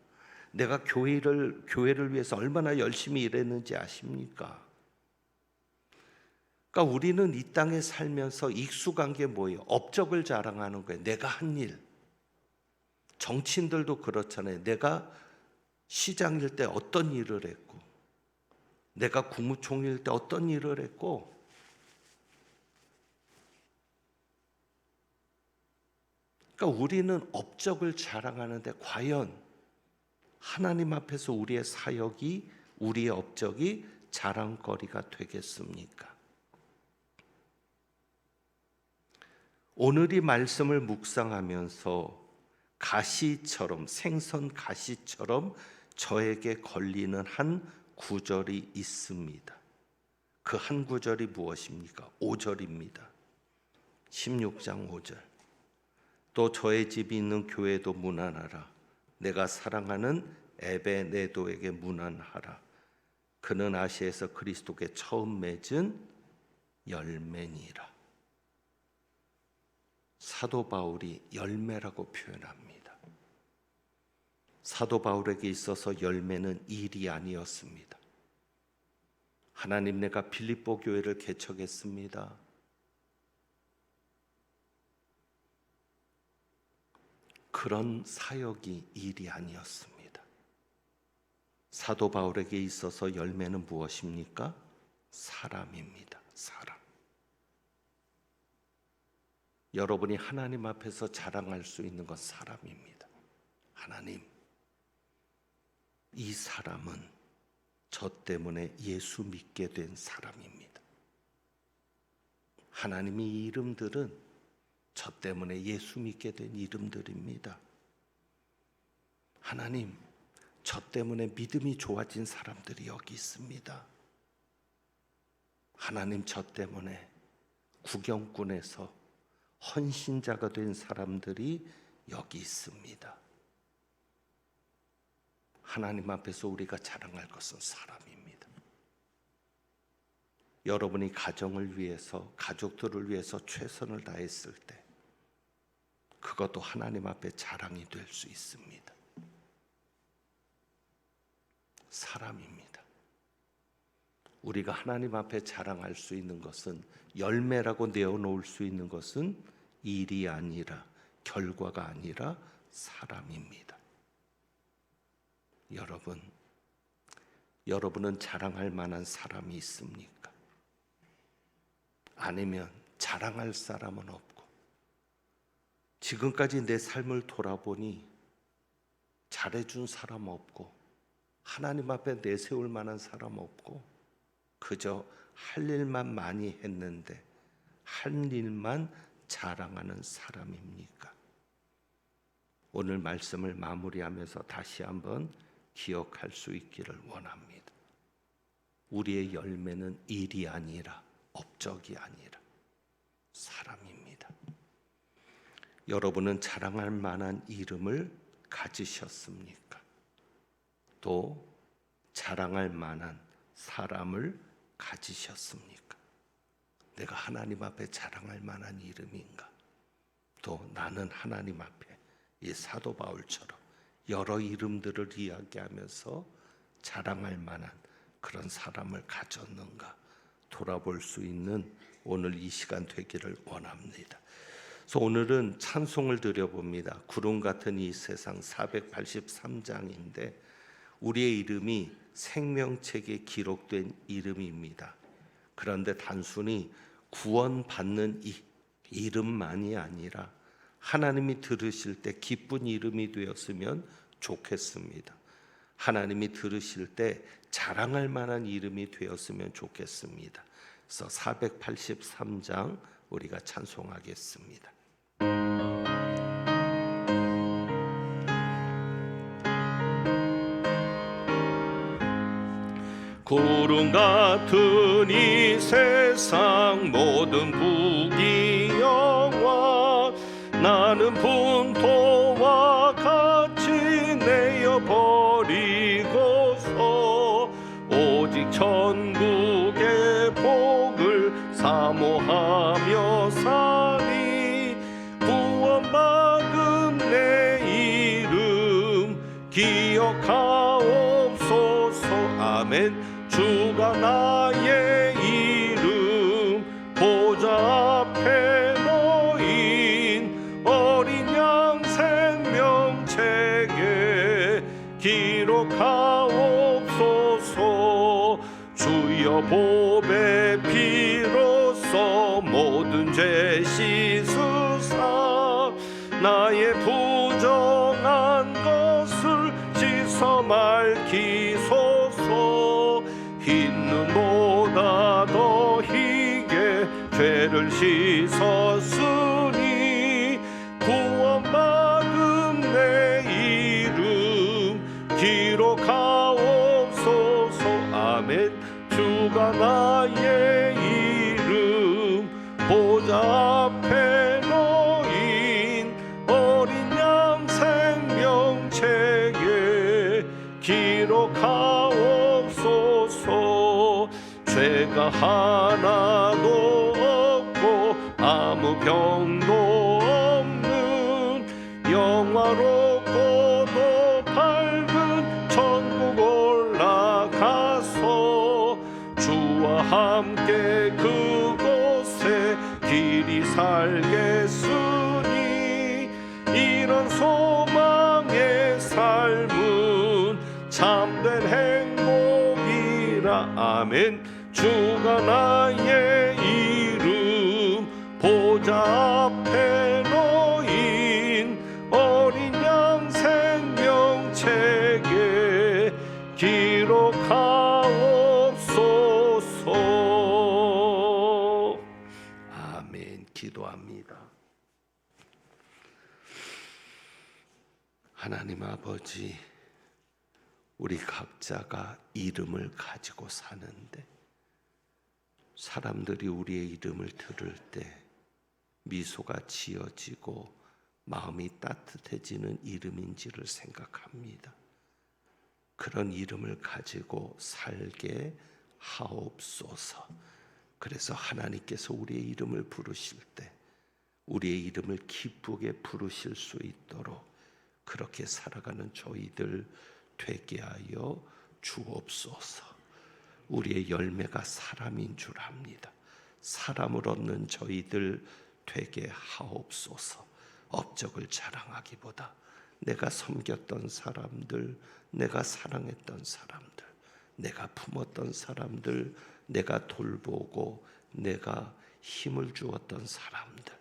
내가 교회를 위해서 얼마나 열심히 일했는지 아십니까? 그러니까 우리는 이 땅에 살면서 익숙한 게 뭐예요? 업적을 자랑하는 거예요. 내가 한 일. 정치인들도 그렇잖아요. 내가 시장일 때 어떤 일을 했고, 내가 국무총리일 때 어떤 일을 했고, 그러니까 우리는 업적을 자랑하는데 과연 하나님 앞에서 우리의 사역이, 우리의 업적이 자랑거리가 되겠습니까? 오늘 이 말씀을 묵상하면서 가시처럼, 생선 가시처럼 저에게 걸리는 한 구절이 있습니다. 그 한 구절이 무엇입니까? 5절입니다. 16장 5절. 또 저의 집이 있는 교회도 문안하라. 내가 사랑하는 에베네도에게 문안하라. 그는 아시아에서 그리스도께 처음 맺은 열매니라. 사도 바울이 열매라고 표현합니다. 사도 바울에게 있어서 열매는 일이 아니었습니다. 하나님, 내가 빌립보 교회를 개척했습니다. 그런 사역이 일이 아니었습니다. 사도 바울에게 있어서 열매는 무엇입니까? 사람입니다. 사람. 여러분이 하나님 앞에서 자랑할 수 있는 건 사람입니다. 하나님, 이 사람은 저 때문에 예수 믿게 된 사람입니다. 하나님의 이 이름들은 저 때문에 예수 믿게 된 이름들입니다. 하나님, 저 때문에 믿음이 좋아진 사람들이 여기 있습니다. 하나님, 저 때문에 구경꾼에서 헌신자가 된 사람들이 여기 있습니다. 하나님 앞에서 우리가 자랑할 것은 사람입니다. 여러분이 가정을 위해서, 가족들을 위해서 최선을 다했을 때 그것도 하나님 앞에 자랑이 될 수 있습니다. 사람입니다. 우리가 하나님 앞에 자랑할 수 있는 것은, 열매라고 내어놓을 수 있는 것은 일이 아니라, 결과가 아니라 사람입니다. 여러분은 자랑할 만한 사람이 있습니까? 아니면 자랑할 사람은 없고, 지금까지 내 삶을 돌아보니 잘해준 사람 없고, 하나님 앞에 내세울 만한 사람 없고, 그저 할 일만 많이 했는데 할 일만 자랑하는 사람입니까? 오늘 말씀을 마무리하면서 다시 한번 기억할 수 있기를 원합니다. 우리의 열매는 일이 아니라, 업적이 아니라 사람입니다. 여러분은 자랑할 만한 이름을 가지셨습니까? 또 자랑할 만한 사람을 가지셨습니까? 내가 하나님 앞에 자랑할 만한 이름인가? 또 나는 하나님 앞에 이 사도 바울처럼 여러 이름들을 이야기하면서 자랑할 만한 그런 사람을 가졌는가 돌아볼 수 있는 오늘 이 시간 되기를 원합니다. 그래서 오늘은 찬송을 드려봅니다. 구름 같은 이 세상 483장인데 우리의 이름이 생명책에 기록된 이름입니다. 그런데 단순히 구원받는 이 이름만이 아니라 하나님이 들으실 때 기쁜 이름이 되었으면 좋겠습니다. 하나님이 들으실 때 자랑할 만한 이름이 되었으면 좋겠습니다. 그래서 483장 우리가 찬송하겠습니다. 구름 같은 이 세상 모든 부귀영화 나는 분토와 같이 내어버리고서 오직 천국의 복을 사모하며 사니 구원받은 내 이름 기억하옵소서. 아멘. 주가 나의 이름 보좌 앞에 놓인 어린 양 생명책에 기록하옵소서. 주여 보배 피로써 모든 죄 씻으사 나의 부정한 것을 씻어 맑히소서. 흰 눈보다 더 희게 죄를 씻었으니 구원받은 내 이름 기록하옵소서. 아멘. 주가 나의 이름 보좌 앞에 놓인 어린 양 생명책에 기록하옵소서. 죄가 하나도 없고 아무 병도 없는 영화롭고도 밝은 천국 올라가서 주와 함께 그곳에 길이 살겠으니 이런 소망의 삶은 참된 행복이라. 아멘. 주가 나의 이름 보좌 앞에 놓인 어린 양 생명책에 기록하옵소서. 아멘. 기도합니다. 하나님 아버지, 우리 각자가 이름을 가지고 사는데 사람들이 우리의 이름을 들을 때 미소가 지어지고 마음이 따뜻해지는 이름인지를 생각합니다. 그런 이름을 가지고 살게 하옵소서. 그래서 하나님께서 우리의 이름을 부르실 때 우리의 이름을 기쁘게 부르실 수 있도록 그렇게 살아가는 저희들 되게 하여 주옵소서. 우리의 열매가 사람인 줄 압니다. 사람을 얻는 저희들 되게 하옵소서. 업적을 자랑하기보다 내가 섬겼던 사람들, 내가 사랑했던 사람들, 내가 품었던 사람들, 내가 돌보고 내가 힘을 주었던 사람들,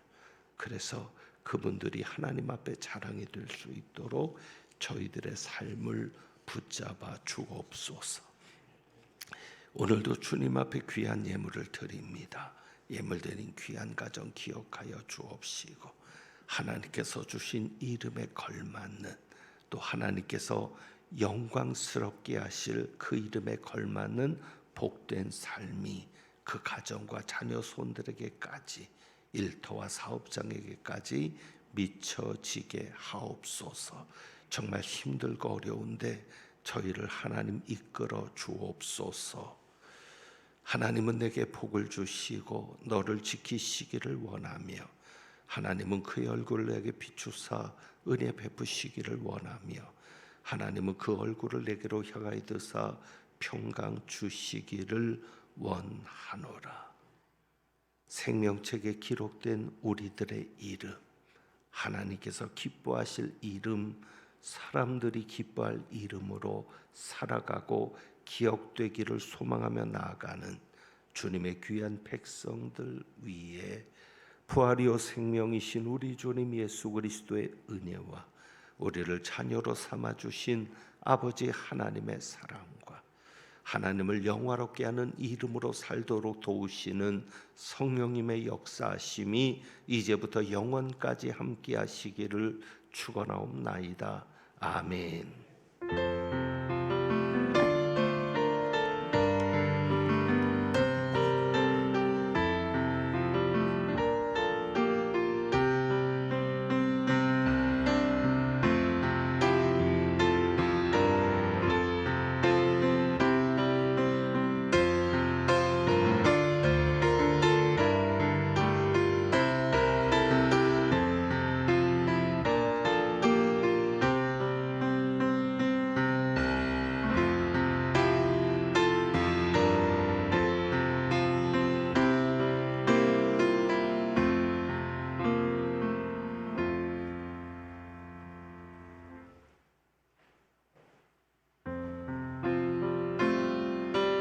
그래서 그분들이 하나님 앞에 자랑이 될 수 있도록 저희들의 삶을 붙잡아 주옵소서. 오늘도 주님 앞에 귀한 예물을 드립니다. 예물 드린 귀한 가정 기억하여 주옵시고 하나님께서 주신 이름에 걸맞는 또 하나님께서 영광스럽게 하실 그 이름에 걸맞는 복된 삶이 그 가정과 자녀 손들에게까지 일터와 사업장에게까지 미쳐지게 하옵소서. 정말 힘들고 어려운데 저희를 하나님 이끌어 주옵소서. 하나님은 내게 복을 주시고 너를 지키시기를 원하며 하나님은 그의 얼굴을 내게 비추사 은혜 베푸시기를 원하며 하나님은 그 얼굴을 내게로 향하여 드사 평강 주시기를 원하노라. 생명책에 기록된 우리들의 이름, 하나님께서 기뻐하실 이름, 사람들이 기뻐할 이름으로 살아가고 기억되기를 소망하며 나아가는 주님의 귀한 백성들 위에 부활이요 생명이신 우리 주님 예수 그리스도의 은혜와 우리를 자녀로 삼아주신 아버지 하나님의 사랑과 하나님을 영화롭게 하는 이름으로 살도록 도우시는 성령님의 역사하심이 이제부터 영원까지 함께 하시기를 축원하옵나이다. 아멘.